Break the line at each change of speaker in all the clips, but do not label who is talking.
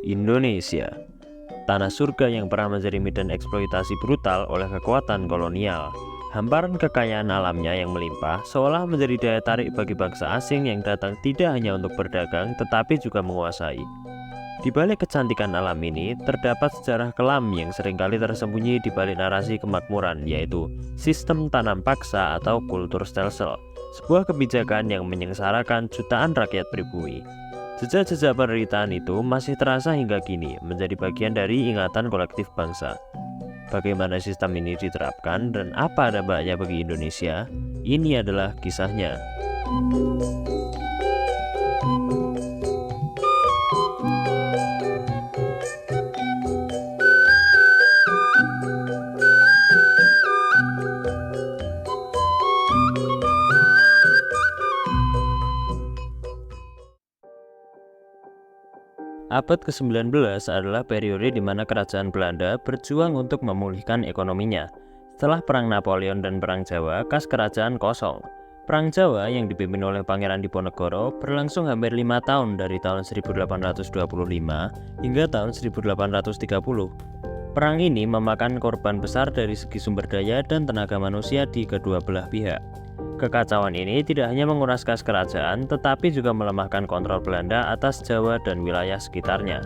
Indonesia. Tanah surga yang pernah menjadi medan eksploitasi brutal oleh kekuatan kolonial. Hamparan kekayaan alamnya yang melimpah seolah menjadi daya tarik bagi bangsa asing yang datang tidak hanya untuk berdagang tetapi juga menguasai. Di balik kecantikan alam ini terdapat sejarah kelam yang seringkali tersembunyi di balik narasi kemakmuran, yaitu sistem tanam paksa atau kultur stelsel, sebuah kebijakan yang menyengsarakan jutaan rakyat pribumi. Jejak-jejak penderitaan itu masih terasa hingga kini menjadi bagian dari ingatan kolektif bangsa. Bagaimana sistem ini diterapkan dan apa dampaknya bagi Indonesia? Ini adalah kisahnya. Abad ke-19 adalah periode di mana kerajaan Belanda berjuang untuk memulihkan ekonominya. Setelah Perang Napoleon dan Perang Jawa, kas kerajaan kosong. Perang Jawa yang dipimpin oleh Pangeran Diponegoro berlangsung hampir 5 tahun dari tahun 1825 hingga tahun 1830. Perang ini memakan korban besar dari segi sumber daya dan tenaga manusia di kedua belah pihak. Kekacauan ini tidak hanya menguras kas kerajaan, tetapi juga melemahkan kontrol Belanda atas Jawa dan wilayah sekitarnya.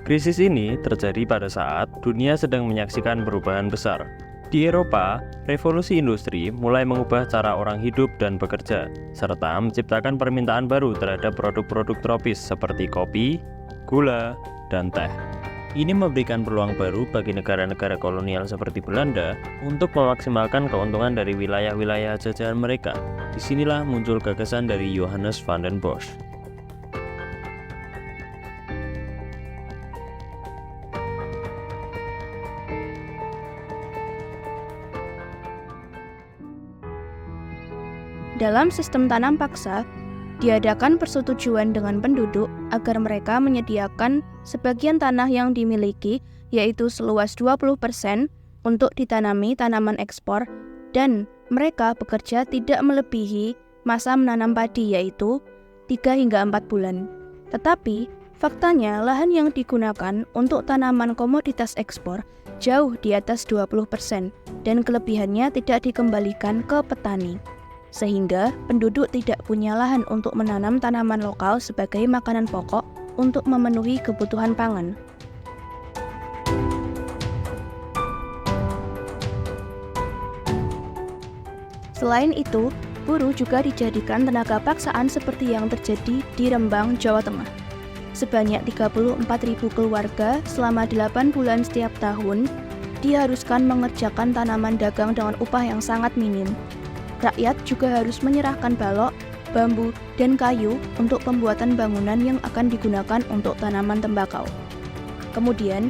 Krisis ini terjadi pada saat dunia sedang menyaksikan perubahan besar. Di Eropa, revolusi industri mulai mengubah cara orang hidup dan bekerja, serta menciptakan permintaan baru terhadap produk-produk tropis seperti kopi, gula, dan teh. Ini memberikan peluang baru bagi negara-negara kolonial seperti Belanda untuk memaksimalkan keuntungan dari wilayah-wilayah jajahan mereka. Disinilah muncul gagasan dari Johannes van den Bosch.
Dalam sistem tanam paksa, diadakan persetujuan dengan penduduk agar mereka menyediakan sebagian tanah yang dimiliki, yaitu seluas 20%, untuk ditanami tanaman ekspor, dan mereka bekerja tidak melebihi masa menanam padi, yaitu 3 hingga 4 bulan. Tetapi, faktanya lahan yang digunakan untuk tanaman komoditas ekspor jauh di atas 20%, dan kelebihannya tidak dikembalikan ke petani. Sehingga penduduk tidak punya lahan untuk menanam tanaman lokal sebagai makanan pokok untuk memenuhi kebutuhan pangan. Selain itu, buruh juga dijadikan tenaga paksaan seperti yang terjadi di Rembang, Jawa Tengah. Sebanyak 34.000 keluarga selama 8 bulan setiap tahun diharuskan mengerjakan tanaman dagang dengan upah yang sangat minim. Rakyat juga harus menyerahkan balok, bambu, dan kayu untuk pembuatan bangunan yang akan digunakan untuk tanaman tembakau. Kemudian,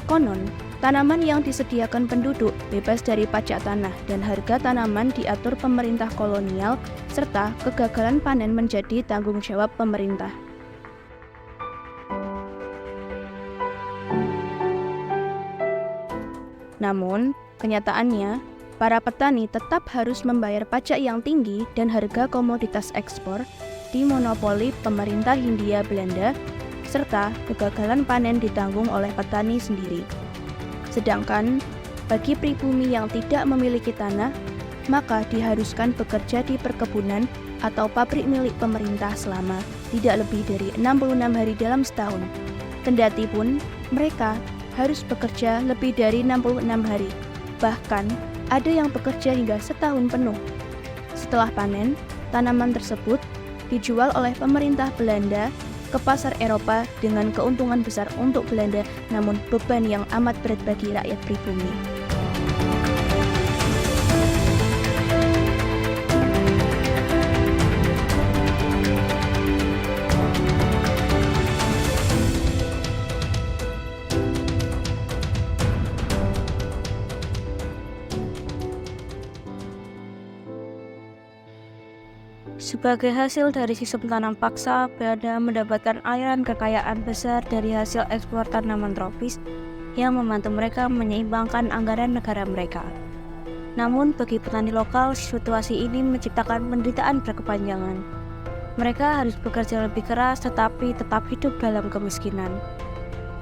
konon, tanaman yang disediakan penduduk bebas dari pajak tanah dan harga tanaman diatur pemerintah kolonial, serta kegagalan panen menjadi tanggung jawab pemerintah. Namun, kenyataannya, para petani tetap harus membayar pajak yang tinggi dan harga komoditas ekspor dimonopoli pemerintah Hindia Belanda, serta kegagalan panen ditanggung oleh petani sendiri. Sedangkan bagi pribumi yang tidak memiliki tanah, maka diharuskan bekerja di perkebunan atau pabrik milik pemerintah selama tidak lebih dari 66 hari dalam setahun. Kendati pun mereka harus bekerja lebih dari 66 hari, bahkan ada yang bekerja hingga setahun penuh. Setelah panen, tanaman tersebut dijual oleh pemerintah Belanda ke pasar Eropa dengan keuntungan besar untuk Belanda, namun beban yang amat berat bagi rakyat pribumi. Sebagai hasil dari sistem tanam paksa, Belanda mendapatkan aliran kekayaan besar dari hasil ekspor tanaman tropis yang membantu mereka menyeimbangkan anggaran negara mereka. Namun bagi petani lokal, situasi ini menciptakan penderitaan berkepanjangan. Mereka harus bekerja lebih keras tetapi tetap hidup dalam kemiskinan.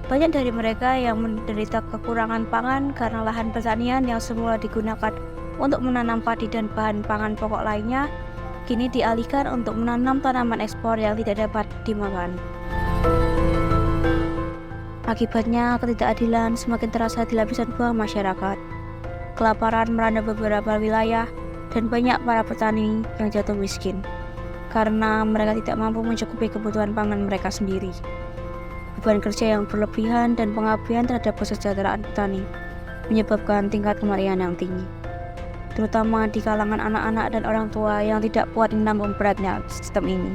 Banyak dari mereka yang menderita kekurangan pangan karena lahan pertanian yang semula digunakan untuk menanam padi dan bahan pangan pokok lainnya, kini dialihkan untuk menanam tanaman ekspor yang tidak dapat dimakan. Akibatnya, ketidakadilan semakin terasa di lapisan bawah masyarakat. Kelaparan melanda beberapa wilayah, dan banyak para petani yang jatuh miskin karena mereka tidak mampu mencukupi kebutuhan pangan mereka sendiri. Beban kerja yang berlebihan dan pengabdian terhadap kesejahteraan petani menyebabkan tingkat kematian yang tinggi, terutama di kalangan anak-anak dan orang tua yang tidak kuat menanggung beratnya sistem ini.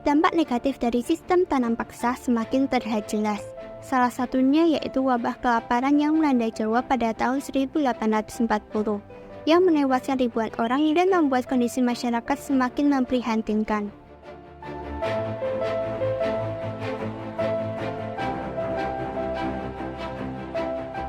Dampak negatif dari sistem tanam paksa semakin terlihat jelas. Salah satunya yaitu wabah kelaparan yang melanda Jawa pada tahun 1840, yang menewaskan ribuan orang dan membuat kondisi masyarakat semakin memprihatinkan.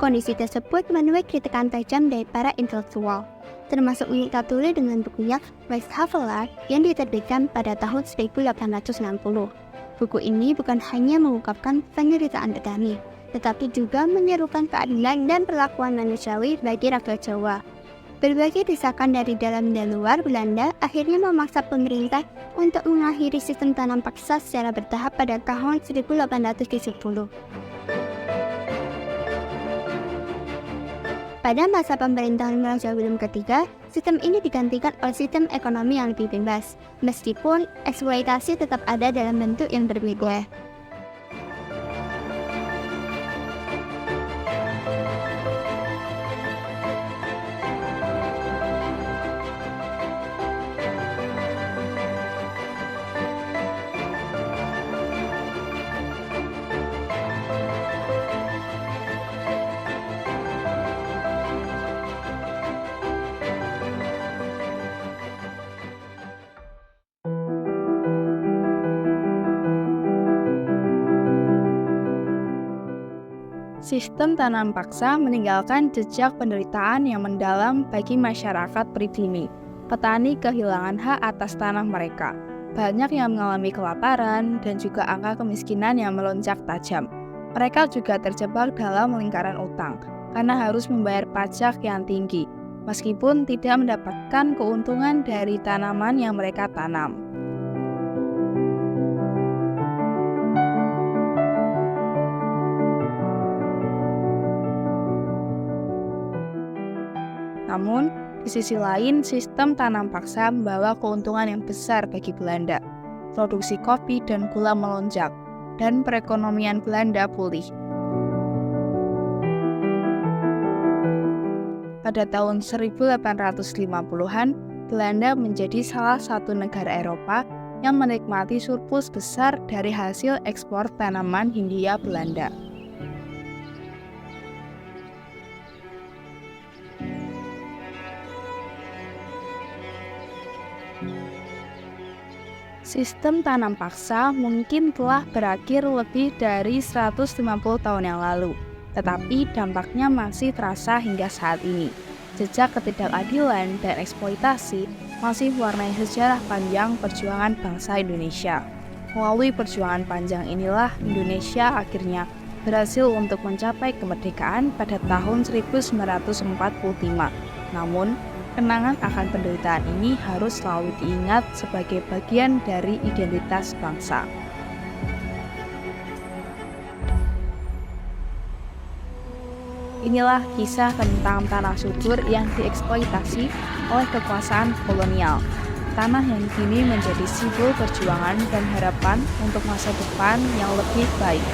Kondisi tersebut menuai kritikan tajam dari para intelektual, termasuk Louis Tatuli dengan bukunya West Havelar yang diterbitkan pada tahun 1860. Buku ini bukan hanya mengungkapkan penderitaan petani, tetapi juga menyerukan keadilan dan perlakuan manusiawi bagi rakyat Jawa. Berbagai desakan dari dalam dan luar Belanda akhirnya memaksa pemerintah untuk mengakhiri sistem tanam paksa secara bertahap pada tahun 1870. Pada masa pemerintahan Raja William III, sistem ini digantikan oleh sistem ekonomi yang lebih bebas, meskipun eksploitasi tetap ada dalam bentuk yang berbeda.
Sistem tanam paksa meninggalkan jejak penderitaan yang mendalam bagi masyarakat pribumi. Petani kehilangan hak atas tanah mereka. Banyak yang mengalami kelaparan dan juga angka kemiskinan yang melonjak tajam. Mereka juga terjebak dalam lingkaran utang karena harus membayar pajak yang tinggi, meskipun tidak mendapatkan keuntungan dari tanaman yang mereka tanam. Namun, di sisi lain, sistem tanam paksa membawa keuntungan yang besar bagi Belanda. Produksi kopi dan gula melonjak, dan perekonomian Belanda pulih. Pada tahun 1850-an, Belanda menjadi salah satu negara Eropa yang menikmati surplus besar dari hasil ekspor tanaman Hindia Belanda. Sistem tanam paksa mungkin telah berakhir lebih dari 150 tahun yang lalu, tetapi dampaknya masih terasa hingga saat ini. Jejak ketidakadilan dan eksploitasi masih mewarnai sejarah panjang perjuangan bangsa Indonesia. Melalui perjuangan panjang inilah Indonesia akhirnya berhasil untuk mencapai kemerdekaan pada tahun 1945. Namun, kenangan akan penderitaan ini harus selalu diingat sebagai bagian dari identitas bangsa. Inilah kisah tentang tanah subur yang dieksploitasi oleh kekuasaan kolonial. Tanah yang kini menjadi simbol perjuangan dan harapan untuk masa depan yang lebih baik.